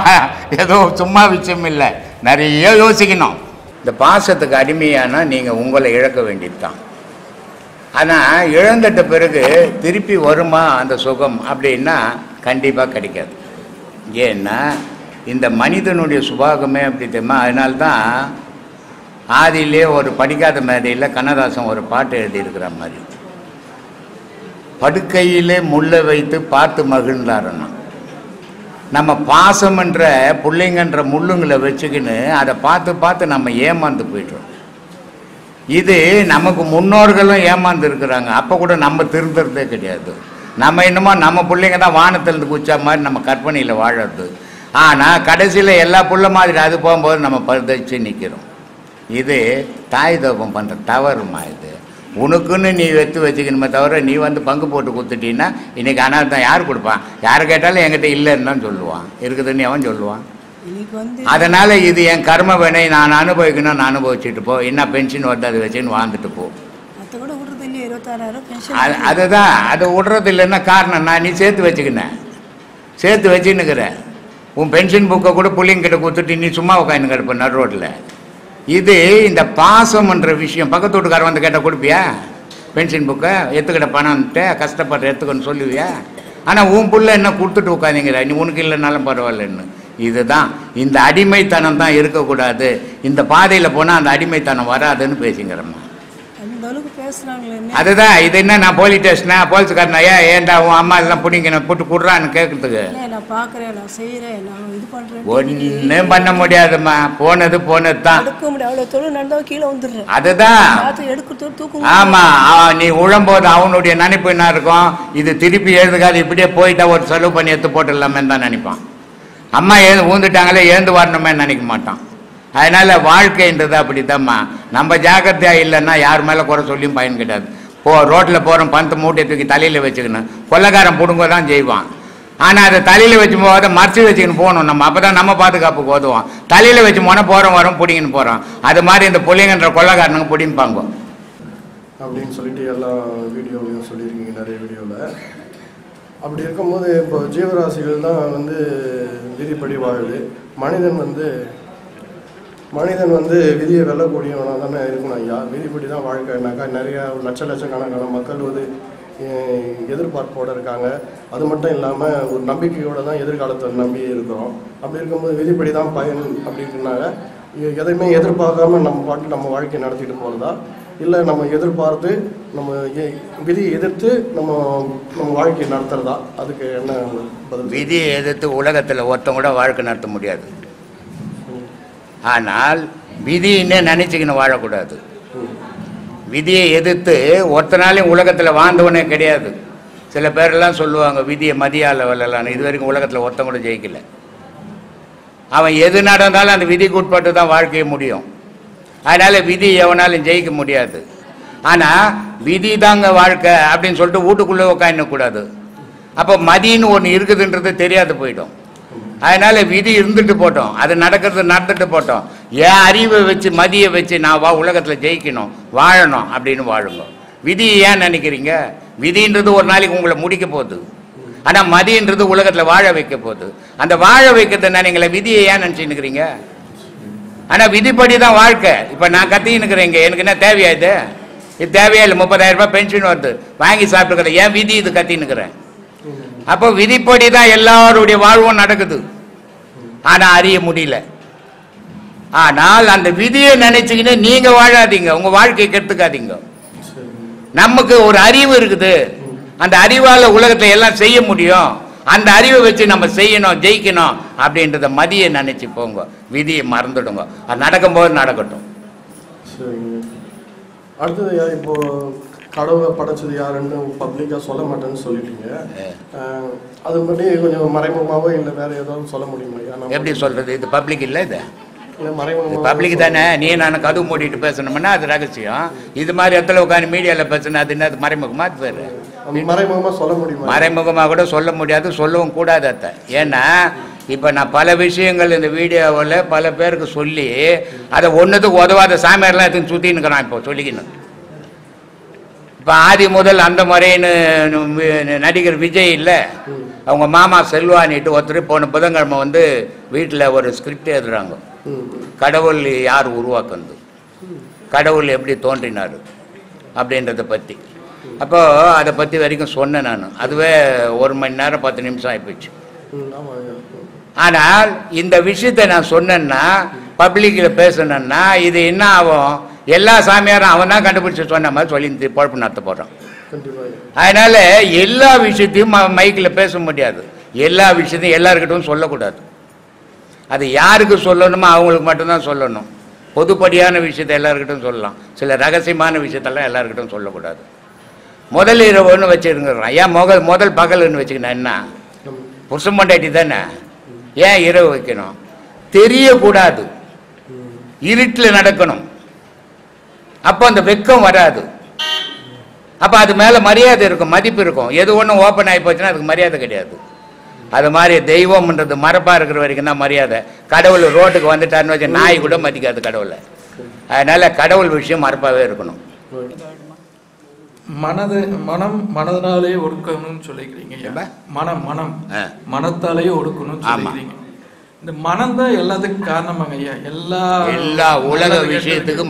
B: ஏதோ சும்மா விஷயம் இல்லை, நிறைய யோசிக்கணும். இந்த பாசத்துக்கு அடிமையானா நீங்கள் உங்களை இழக்க வேண்டியது தான். ஆனால் இழந்துட்ட பிறகு திருப்பி வருமா அந்த சுகம் அப்படின்னா கண்டிப்பாக கிடைக்காது. ஏன்னா இந்த மனிதனுடைய சுபாகமே அப்படி தெரியுமா? அதனால்தான் ஆதியிலே ஒரு படிக்காத மேதையில் கண்ணதாசன் ஒரு பாட்டு எழுதியிருக்கிற மாதிரி, படுக்கையிலே முள்ளை வைத்து பார்த்து மகிழ்ந்தாருன்னா, நம்ம பாசம்ன்ற பிள்ளைங்கன்ற முள்ளுங்களை வச்சுக்கின்னு அதை பார்த்து பார்த்து நம்ம ஏமாந்து போய்ட்டோம். இது நமக்கு முன்னோர்களும் ஏமாந்து இருக்கிறாங்க. அப்போ கூட நம்ம திருந்துறதே கிடையாது. நம்ம என்னமோ நம்ம பிள்ளைங்க தான் வானத்திலிருந்து குச்சா மாதிரி நம்ம கற்பனையில் வாழறது. ஆனால் கடைசியில் எல்லா புள்ள மாதிரி அது போகும்போது நம்ம பரிதச்சு நிற்கிறோம். இது தாய் தோப்பம் பண்ணுற தவறுமா? இது உனக்குன்னு நீ எடுத்து வச்சுக்கணுமே தவிர நீ வந்து பங்கு போட்டு கொடுத்துட்டீங்கன்னா இன்றைக்கி அனாதை யார் கொடுப்பான்? யார் கேட்டாலும் என்கிட்ட இல்லைன்னு தான் சொல்லுவான், இருக்குதுன்னு அவன் சொல்லுவான். அதனால் இது என் கர்ம வினை, நான் அனுபவிக்கணும், நான் அனுபவிச்சுட்டு போ, என்ன பென்ஷன் வருது அதை வச்சுன்னு வாழ்ந்துட்டு போ. அதுதான் அது விடுறது இல்லைன்னா காரணம் நான் நீ சேர்த்து வச்சுக்கினேன், சேர்த்து வச்சுன்னுக்கிறேன். உன் பென்ஷன் புக்கை கூட பிள்ளைங்கிட்ட கொடுத்துட்டு நீ சும்மா உட்காந்து கிடப்ப நடு ரோட்டில். இது இந்த பாசம்ன்ற விஷயம். பக்கத்து வீட்டுக்காரன் வந்து கேட்டால் கொடுப்பியா? பென்ஷன் புக்கை எடுத்துக்கிட்ட பணம்ன்ட்டு கஷ்டப்படுற எடுத்துக்கன்னு சொல்லுவியா? ஆனால் உன் புள்ள என்ன கொடுத்துட்டு உட்காந்துங்கிற, நீ உனக்கு இல்லைனாலும் பரவாயில்லன்னு. இதுதான் இந்த அடிமைத்தனம் தான் இருக்கக்கூடாது. இந்த பாதையில் போனால் அந்த அடிமைத்தனம் வராதுன்னு பேசிங்கிறம்மா. அதுதான் இது என்ன நான் போலீஸ் ஸ்டேஷனா போலீஸ்காரனா ஏன்டா உன் அம்மா எல்லாம் பிடிக்கணும் போட்டு கொடுறான்னு கேட்கறதுக்கு ஒன்றும் பண்ண முடியாதும்மா. போனது போனது தான். அதுதான் ஆமா. நீ உழம்போது அவனுடைய நினைப்பு என்ன இருக்கும்? இது திருப்பி எழுதுக்காது, இப்படியே போயிட்டா ஒரு செலவு பண்ணி எடுத்து போட்டுடலாமே தான் நினைப்பான். அம்மா ஊந்துட்டாங்களே எழுந்து வரணுமே நினைக்க மாட்டான். அதனால் வாழ்க்கைன்றது அப்படித்தாம்மா. நம்ம ஜாக்கிரதையாக இல்லைன்னா யார் மேலே குறை சொல்லியும் பயன் கிடையாது. ரோட்டில் போகிறோம், பணத்தை மூட்டை தூக்கி தலையில் வச்சுக்கணும். கொள்ளைக்காரன் பிடுங்க தான் செய்வான். ஆனால் அதை தலையில் வச்சு போகாத மறைச்சி வச்சுக்கின்னு போகணும் நம்ம. அப்போ தான் நம்ம பாதுகாப்புக்கு உதவும். தலையில் வச்சு போனால் போகிறோம் வரோம் பிடிங்கின்னு போகிறோம். அது மாதிரி இந்த பிள்ளைங்கன்ற கொள்ளைக்காரனுங்க பிடிப்பாங்க
D: அப்படின்னு சொல்லிட்டு எல்லா வீடியோலையும் சொல்லியிருக்கீங்க, நிறைய வீடியோவில். அப்படி இருக்கும்போது இப்போ ஜீவராசிகள் தான் வந்து விதிப்படி வாழுது. மனிதன் வந்து விதியை வெல்லக்கூடியவனாக தானே இருக்கணும் ஐயா. விதிப்படி தான் வாழ்க்கைனாக்கா நிறையா லட்சக்கணக்கான மக்கள் வந்து எதிர்பார்ப்போடு இருக்காங்க. அது மட்டும் இல்லாமல் ஒரு நம்பிக்கையோடு தான் எதிர்காலத்தை நம்பி இருக்கிறோம். அப்படி இருக்கும்போது விதிப்படி தான் பயன் அப்படின்னாங்க. எதையுமே எதிர்பார்க்காம நம்ம வாழ்க்கையை நடத்திட்டு போகிறதா, இல்லை நம்ம எதிர்பார்த்து நம்ம விதியை எதிர்த்து நம்ம வாழ்க்கையை நடத்துறதா? அதுக்கு என்ன பதில்?
B: விதியை எதிர்த்து உலகத்தில் ஒருத்தம் கூட வாழ்க்கை நடத்த முடியாது. ஆனால் விதின்னு நினச்சிக்கின்னு வாழக்கூடாது. விதியை எதிர்த்து ஒருத்தனாலையும் உலகத்தில் வாழ்ந்தவனே கிடையாது. சில பேரெல்லாம் சொல்லுவாங்க விதியை மதியால் வரலான்னு. இது வரைக்கும் உலகத்தில் ஒருத்தன் கூட ஜெயிக்கலை. அவன் எது நடந்தாலும் அந்த விதிக்கு உட்பட்டு தான் வாழ்க்கைய முடியும். அதனால் விதி எவனாலும் ஜெயிக்க முடியாது. ஆனால் விதி தாங்க வாழ்க்கை அப்படின்னு சொல்லிட்டு வீட்டுக்குள்ளே உட்காந்துக்கூடாது. அப்போ மதின்னு ஒன்று இருக்குதுன்றது தெரியாது போயிடும். அதனால் விதி இருந்துட்டு போட்டோம், அது நடந்துட்டு போட்டோம். என் அறிவை வச்சு மதியை வச்சு நான் உலகத்தில் ஜெயிக்கணும், வாழணும் அப்படின்னு வாழுங்க. விதி ஏன் நினைக்கிறீங்க? விதின்றது ஒரு நாளைக்கு உங்களை முடிக்க போகுது. ஆனால் மதின்றது உலகத்தில் வாழ வைக்க போகுது. அந்த வாழ வைக்கிறத நினைங்களே, விதியை ஏன் நினச்சின்னுக்கிறீங்க? ஆனால் விதிப்படி தான் வாழ்க்கை. இப்போ நான் கத்தின்னுக்கிறேங்க, எனக்கு என்ன தேவையா? இது தேவையா இல்லை? 30,000 ரூபாய் பென்ஷன் வருது, வாங்கி சாப்பிட்டுக்கிறேன். ஏன் விதி இது கத்தின்னுக்கிறேன்? அப்போ விதிப்படி தான் எல்லாருடைய வாழ்வும் நடக்குது. ஆனால் அறிய முடியல. ஆனால் அந்த விதியை நினைச்சுக்கின்னு நீங்க வாழாதீங்க, உங்க வாழ்க்கையை கெடுத்துக்காதீங்க. நமக்கு ஒரு அறிவு இருக்குது, அந்த அறிவால உலகத்தை எல்லாம் செய்ய முடியும். அந்த அறிவை வச்சு நம்ம செய்யணும், ஜெயிக்கணும் அப்படின்றத மதியை நினைச்சு போங்க. விதியை மறந்துடுங்க. அது நடக்கும்போது நடக்கட்டும்.
D: அடுத்தது இப்போ கடவுளை படைச்சது யாருன்னு பப்ளிக்காக சொல்ல மாட்டேன்னு சொல்லிட்டீங்க. அது மட்டும் கொஞ்சம் மறைமுகமாகவோ இல்லை வேற ஏதாவது சொல்ல முடியுமா?
B: எப்படி சொல்றது? இது பப்ளிக் இல்லை, இது பப்ளிக் தானே. நீ நான் கதவு மூடிட்டு பேசணும்னா அது ரகசியம். இது மாதிரி இடத்துல உட்காந்து மீடியாவில் பேசணும், அது என்ன மறைமுகமா? அது பேர்
D: மறைமுகமாக சொல்ல முடியுமா?
B: மறைமுகமாக கூட சொல்ல முடியாது, சொல்லவும் கூடாது அத்தை. ஏன்னா இப்போ நான் பல விஷயங்கள் இந்த வீடியோவில் பல பேருக்கு சொல்லி அதை ஒன்றுத்துக்கு உதவாத சாமியாரெலாம் எதுவும் சுற்றின்னு இருக்கிறான். இப்போ சொல்லிக்கணும். இப்போ ஆதி முதல் அந்த முறைன்னு நடிகர் விஜய் இல்லை, அவங்க மாமா செல்வானிட்டு ஒருத்தர் போன புதன்கிழமை வந்து வீட்டில் ஒரு ஸ்கிரிப்ட் எழுதுறாங்க. கடவுள் யார் உருவாக்குறது, கடவுள் எப்படி தோன்றினார் அப்படின்றத பற்றி. அப்போது அதை பற்றி வரைக்கும் சொன்னேன் நான். அதுவே 1 மணி நேரம் 10 நிமிஷம் ஆகிப்போச்சு. ஆனால் இந்த விஷயத்தை நான் சொன்னேன்னா, பப்ளிக்கில் பேசணுன்னா இது என்ன ஆகும்? எல்லா சாமியாரும் அவன் தான் கண்டுபிடிச்சி சொன்ன மாதிரி சொல்லி பொழப்பு நடத்த போகிறான். அதனால் எல்லா விஷயத்தையும் மைக்கில் பேச முடியாது. எல்லா விஷயத்தையும் எல்லாருக்கிட்டும் சொல்லக்கூடாது. அது யாருக்கு சொல்லணுமோ அவங்களுக்கு மட்டும்தான் சொல்லணும். பொதுப்படியான விஷயத்தை எல்லாருக்கிட்டும் சொல்லலாம். சில ரகசியமான விஷயத்தெல்லாம் எல்லாருக்கிட்டும் சொல்லக்கூடாது. முதல் இரவுன்னு வச்சுருங்கிறான். ஏன் முதல் பகல்னு வச்சுக்கணும்? என்ன புருஷன் பொண்டாட்டி தானே, ஏன் இரவு வைக்கணும்? தெரியக்கூடாது, இருட்டில் நடக்கணும். அப்போ அந்த வெக்கம் வராது. அப்போ அது மேலே மரியாதை இருக்கும், மதிப்பு இருக்கும். எது ஒன்றும் ஓப்பன் ஆகி போச்சுன்னா அதுக்கு மரியாதை கிடையாது. அது மாதிரி தெய்வம்ன்றது மரப்பாக இருக்கிற வரைக்கும் தான் மரியாதை. கடவுள் ரோட்டுக்கு வந்துட்டாருன்னு வச்சு நாய் கூட மதிக்காது கடவுளை. அதனால கடவுள் விஷயம் மரப்பாகவே இருக்கணும்.
E: மனதாலே ஒடுக்கணும்னு சொல்லிக்கிறீங்க. மனத்தாலேயே ஒடுக்கணும்னு சொல்லிக்கிறீங்க. இந்த மனம் தான் எல்லாத்துக்கும் காரணமாங்க ஐயா. எல்லா
B: உலக விஷயத்துக்கு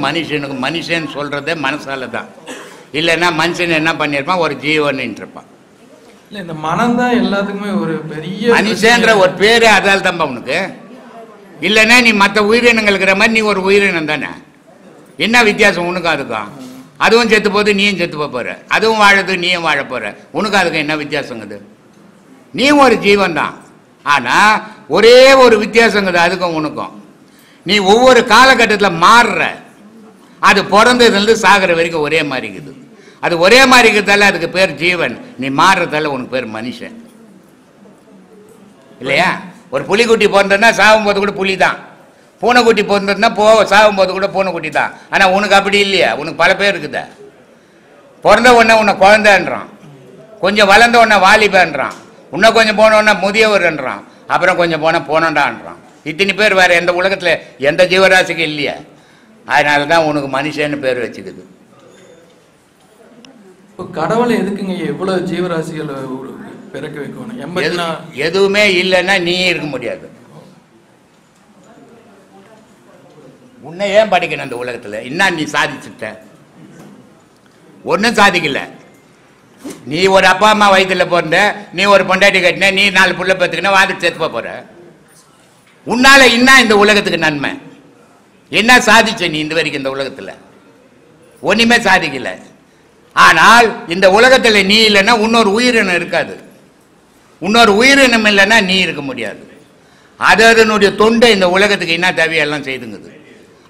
B: மனுஷன் சொல்றதே மனசால தான். இல்லைன்னா மனுஷன் என்ன பண்ணிருப்பான், ஒரு ஜீவன் இருப்பான்.
E: இல்லை, இந்த மனம் தான் எல்லாத்துக்குமே ஒரு பெரிய
B: மனுஷன்ற ஒரு பேரு அதால் தான் உனக்கு. இல்லைன்னா நீ மற்ற உயிரினங்கள் இருக்கிற மாதிரி நீ ஒரு உயிரினம் தானே. என்ன வித்தியாசம் உனக்கு அதுக்கும்? அதுவும் செத்து போது நீயும் செத்து போற, அதுவும் வாழது நீயும் வாழ போற. உனக்கு அதுக்கு என்ன வித்தியாசங்குது? நீ ஒரு ஜீவன் தான். ஆனா ஒரே ஒரு வித்தியாசங்குது அதுக்கும் உனக்கும். நீ ஒவ்வொரு காலகட்டத்தில் மாறுற. அது பிறந்ததுலேருந்து சாகிற வரைக்கும் ஒரே மாதிரி இருக்குது. அது ஒரே மாதிரி இருக்கிறதால அதுக்கு பேர் ஜீவன். நீ மாறுறதால உனக்கு பேர் மனுஷன் இல்லையா? ஒரு புலிக்குட்டி பிறந்ததுன்னா சாகும் போது கூட புலி தான். பூனைக்குட்டி பிறந்ததுன்னா சாகும் போது கூட பூனைக்குட்டி தான். ஆனால் உனக்கு அப்படி இல்லையா? உனக்கு பல பேர் இருக்குதா? பிறந்த உடனே உன்னை குழந்தைன்றான், கொஞ்சம் வளர்ந்த உடனே வாலிபன்றான், இன்னும் கொஞ்சம் போன உடனே முதியவர்ன்றான், அப்புறம் கொஞ்சம் போனால் போனண்டான்றான். இத்தனை பேர் வேறு எந்த உலகத்தில் எந்த ஜீவராசிக்கும் இல்லையா? அதனால தான் உனக்கு மனுஷன்னு பேர் வச்சுக்குது.
E: இப்போ கடவுளை எதுக்குங்க எவ்வளோ ஜீவராசிகள் பிறக்க வைக்கணும்?
B: எதுவுமே இல்லைன்னா நீ இருக்க முடியாது. உன்னை ஏன் படிக்கணும் அந்த உலகத்தில்? என்ன நீ சாதிச்சுட்ட? ஒன்றும் சாதிக்கல. நீ ஒரு அப்பா அம்மா வயிற்றுல பிறந்த, நீ ஒரு பொண்டாட்டி கட்டின, நீ 4 புள்ள பத்துக்கினா வாழ்ந்துட்டு செத்து போற. உன்னால என்ன இந்த உலகத்துக்கு நன்மை? என்ன சாதிச்ச நீ இந்த வரைக்கும் இந்த உலகத்தில்? ஒன்றுமே சாதிக்கல. ஆனால் இந்த உலகத்தில் நீ இல்லைன்னா இன்னொரு உயிரினம் இருக்காது. இன்னொரு உயிரினம் இல்லைன்னா நீ இருக்க முடியாது. அதனுடைய தொண்டை இந்த உலகத்துக்கு என்ன தேவையெல்லாம் செய்துங்குது.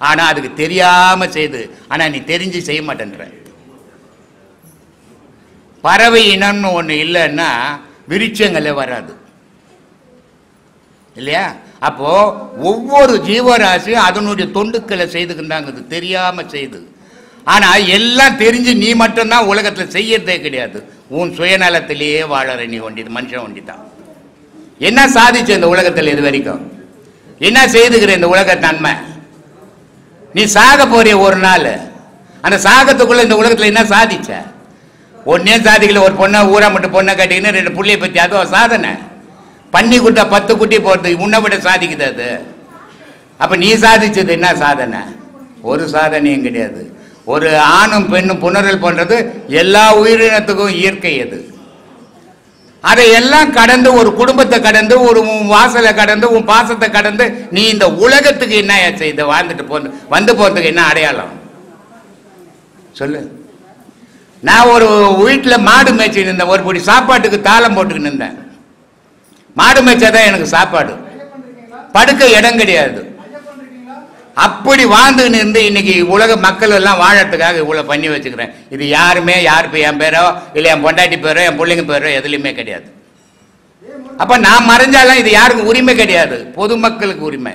B: ஆனால் அதுக்கு தெரியாம செய்து, ஆனால் நீ தெரிஞ்சு செய்ய மாட்டேன்ற. பறவை இனம்னு ஒன்று இல்லைன்னா விருட்சங்களே வராது இல்லையா? அப்போ ஒவ்வொரு ஜீவராசியும் அதனுடைய தொண்டுக்களை செய்துக்கிட்டாங்க, தெரியாம செய்து. ஆனா எல்லாம் தெரிஞ்சு நீ மட்டும்தான் உலகத்துல செய்யறதே கிடையாது. உன் சுயநலத்திலேயே வாழற நீ ஒண்டி மனுஷன் ஒண்டி தான். என்ன சாதிச்ச இந்த உலகத்தில் இது வரைக்கும்? என்ன செய்துக்கிற இந்த உலக நன்மை? நீ சாக போறிய ஒரு நாள், அந்த சாகத்துக்குள்ள இந்த உலகத்துல என்ன சாதிச்ச? ஒன்னே சாதிக்கல. ஒரு பொண்ணை ஊரா மட்டும் பொண்ணை கட்டிக்கின்னு 2 புள்ளைய பத்தி அதுவும் சாதனை. பண்ணி கொடுத்தா 10 குட்டி போறது உன்னை விட சாதிக்குது அது. அப்ப நீ சாதிச்சது என்ன சாதனை? ஒரு சாதனையும் கிடையாது. ஒரு ஆணும் பெண்ணும் புணரல் பண்றது எல்லா உயிரினத்துக்கும் இயற்கை. அது அதையெல்லாம் கடந்து, ஒரு குடும்பத்தை கடந்து, ஒரு வாசலை கடந்து, உன் பாசத்தை கடந்து நீ இந்த உலகத்துக்கு என்ன செய்த? வாழ்ந்துட்டு வந்து போறதுக்கு என்ன அடையாளம் சொல்லு? நான் ஒரு வீட்டில் மாடு மேய்ச்சி நின்றேன். ஒரு பொடி சாப்பாட்டுக்கு தாளம் போட்டுக்கிட்டு நின்றேன். மாடு மேய்ச்சாதான் எனக்கு சாப்பாடு, படுக்க இடம் கிடையாது. அப்படி வாழ்ந்துன்னு இருந்து இன்னைக்கு உலக மக்கள் எல்லாம் வாழறதுக்காக இவ்வளவு பண்ணி வச்சுக்கிறேன். இது யாருமே என் பேரோ இல்லை என் பொண்டாட்டி பேரோ என் பிள்ளைங்க பேரோ எதுலையுமே கிடையாது. அப்ப நான் மறைஞ்சாலும் இது யாருக்கும் உரிமை கிடையாது, பொதுமக்களுக்கு உரிமை.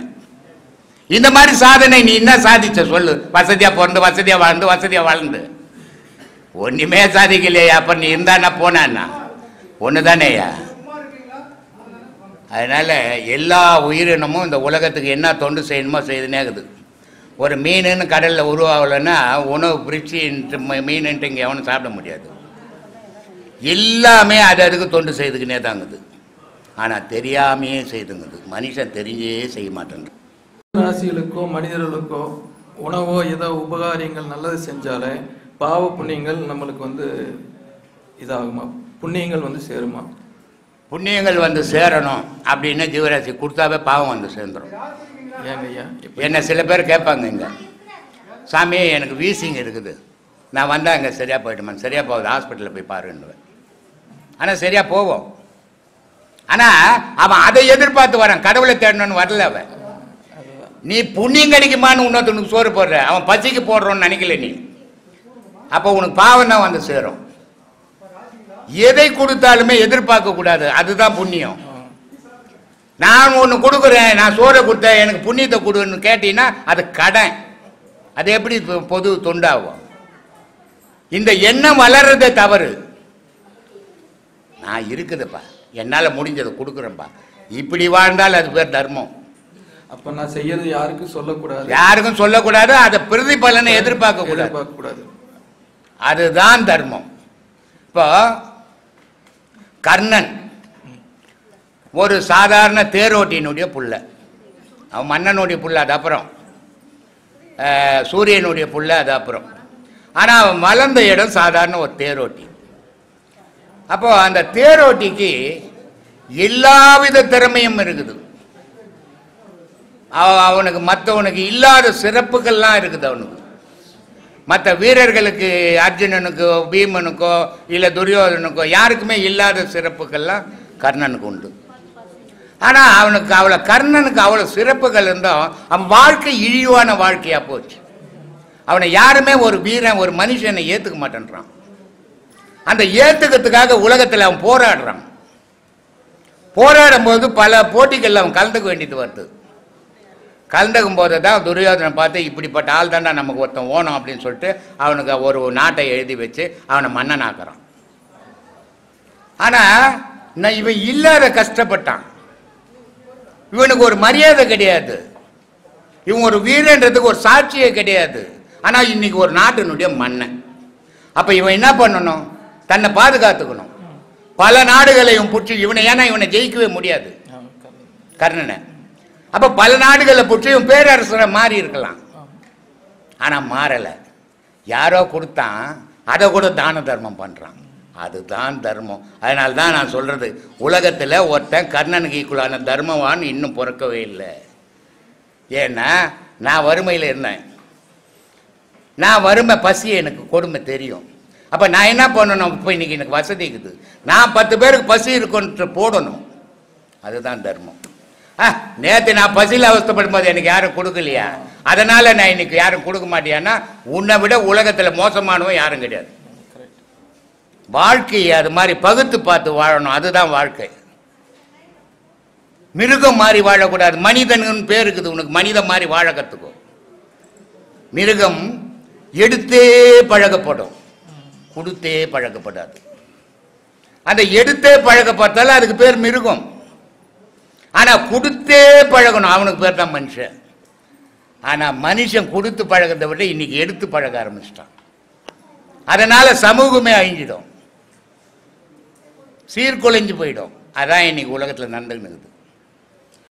B: இந்த மாதிரி சாதனை நீ என்ன சாதிச்ச சொல்லு? வசதியா பிறந்து வசதியா வாழ்ந்து ஒண்ணுமே சாதிக்கலையா? அப்ப நீ இருந்தா போனா ஒண்ணுதானேயா? அதனால எல்லா உயிரினமும் இந்த உலகத்துக்கு என்ன தொண்டு செய்யணுமோ செய்துனே இருக்குது. ஒரு மீனுன்னு கடலில் உருவாகலைன்னா உணவு பிரிச்சு மீனுன்ட்டு இங்கே எவனும் சாப்பிட முடியாது. எல்லாமே அதுக்கு தொண்டு செய்துக்கினே தாங்குது. ஆனால் தெரியாமையே செய்துங்குது. மனுஷன் தெரிஞ்சே செய்ய மாட்டேங்குது.
E: ராசிகளுக்கோ மனிதர்களுக்கோ உணவோ ஏதோ உபகாரியங்கள் நல்லது செஞ்சாலே பாவ புண்ணியங்கள் நம்மளுக்கு இதாகுமா? புண்ணியங்கள் சேருமா?
B: புண்ணியங்கள் சேரணும் அப்படின்னு ஜீவராசி கொடுத்தாவே பாவம் சேர்ந்துடும். என்ன சில பேர் கேட்பாங்க, இங்கே சாமி எனக்கு வீசிங் இருக்குது, நான் வந்தால் இங்கே சரியாக போயிட்டுமா? சரியாக போகுது, ஹாஸ்பிட்டலில் போய் பாருன்னுவேன். ஆனால் சரியாக போவோம். ஆனால் அவன் அதை எதிர்பார்த்து வரான், கடவுளை தேடணும்னு வரல அவன். நீ புண்ணியம் கிடைக்குமான்னு இன்னொருத்தனுக்கு சோறு போடுற, அவன் பசிக்கு போடுறோன்னு நினைக்கல நீ. அப்போ உனக்கு பாவம் தான் சேரும். எதை கொடுத்தாலுமே எதிர்பார்க்க கூடாது, அதுதான் புண்ணியம். நான் ஒன்று கொடுக்குறேன், நான் சோறை கொடுத்தேன் எனக்கு புண்ணியத்தை கொடுன்னு கேட்டீங்கன்னா அது கடன். அது எப்படி பொது தொண்டாகும்? இந்த எண்ணம் வளர்றதே தவறு. நான் இருக்குதுப்பா, என்னால் முடிஞ்சதை கொடுக்குறேன்ப்பா, இப்படி வாழ்ந்தால் அது பேர் தர்மம்.
E: அப்ப நான் செய்யறது யாருக்கும் சொல்லக்கூடாது,
B: யாருக்கும் சொல்லக்கூடாது, அதை பிரதிபலனை எதிர்பார்க்க கூடாது. அதுதான் தர்மம். இப்போ கர்ணன் ஒரு சாதாரண தேரோட்டியினுடைய புள்ள, அவன் மன்னனுடைய புள்ள, அது அப்புறம் சூரியனுடைய புள்ள, அது அப்புறம். ஆனால் அவன் வளர்ந்த இடம் சாதாரண ஒரு தேரோட்டி. அப்போ அந்த தேரோட்டிக்கு எல்லாவித திறமையும் இருக்குது. அவனுக்கு மற்றவனுக்கு இல்லாத சிறப்புகள்லாம் இருக்குது. அவனுக்கு மற்ற வீரர்களுக்கு, அர்ஜுனனுக்கோ பீமனுக்கோ இல்லை துரியோதனுக்கோ யாருக்குமே இல்லாத சிறப்புகள்லாம் கர்ணனுக்கு உண்டு. ஆனால் அவனுக்கு கர்ணனுக்கு அவ்வளோ சிறப்புகள் இருந்தோம், அவன் வாழ்க்கை இழிவான வாழ்க்கையாக போச்சு. அவனை யாருமே ஒரு வீரன், ஒரு மனுஷனை ஏற்றுக்க மாட்டேன்றான். அந்த ஏற்றுக்கிறதுக்காக உலகத்தில் அவன் போராடுறான். போராடும் போது பல போட்டிகளில் அவன் கலந்துக்க வேண்டியது வருது. கலந்துக்கும் போது தான் துரியோதனை பார்த்து, இப்படிப்பட்ட ஆள் தாண்டா நமக்கு ஒருத்தன் ஓணும் அப்படின்னு சொல்லிட்டு அவனுக்கு ஒரு நாட்டை எழுதி வச்சு அவனை மன்னன் ஆக்குறான். ஆனால் நான் இவன் இல்லாத கஷ்டப்பட்டான். இவனுக்கு ஒரு மரியாதை கிடையாது, இவன் ஒரு வீரன்றதுக்கு ஒரு சாட்சியே கிடையாது. ஆனால் இன்னைக்கு ஒரு நாட்டினுடைய மன்னன். அப்போ இவன் என்ன பண்ணணும்? தன்னை பாதுகாத்துக்கணும். பல நாடுகளையும் பிடிச்சி ஏன்னா இவனை ஜெயிக்கவே முடியாது கர்ணனை. அப்போ பல நாடுகளை பிடிச்சி இவன் பேரரசரை மாறி இருக்கலாம். ஆனால் மாறலை. யாரோ கொடுத்தான், அதை கூட தான தர்மம் பண்ணுறான். அதுதான் தர்மம். அதனால தான் நான் சொல்கிறது, உலகத்தில் ஒருத்தன் கர்ணனுக்கு ஈக்குவலான தர்மவான் இன்னும் பிறக்கவே இல்லை. ஏன்னா நான் வறுமையில் இருந்தேன். நான் வறுமை, பசி, எனக்கு கொடுமை தெரியும். அப்போ நான் என்ன பண்ணணும்? இப்போ இன்னைக்கு எனக்கு வசதி இருக்குது, நான் 10 பேருக்கு பசி இருக்குன்ட்டு போடணும். அதுதான் தர்மம். நேற்று நான் பசியில் அவஸ்தைப்படும் போது எனக்கு யாரும் கொடுக்கலையா, அதனால் நான் இன்னைக்கு யாரும் கொடுக்க மாட்டேன்னா, உன்னை விட உலகத்தில் மோசமானவன் யாரும் கிடையாது. வாழ்க்கையை அது மாதிரி பகுத்து பார்த்து வாழணும். அதுதான் வாழ்க்கை. மிருகம் மாதிரி வாழக்கூடாது. மனிதன் பேர் இருக்குது உனக்கு, மனிதன் மாதிரி வாழ கற்றுக்கும். மிருகம் எடுத்தே பழகப்படும், கொடுத்தே பழக்கப்படாது. அந்த எடுத்தே பழகப்பட்டாலும் அதுக்கு பேர் மிருகம். ஆனால் கொடுத்தே பழகணும், அவனுக்கு பேர் தான் மனுஷன். ஆனால் மனுஷன் கொடுத்து பழகிறத விட இன்னைக்கு எடுத்து பழக ஆரம்பிச்சிட்டான். அதனால சமூகமே அழிஞ்சிடும், சீர்குலைஞ்சு போயிடும். அதான் இன்னைக்கு உலகத்தில் நடந்துக்கிட்டு இருக்குது.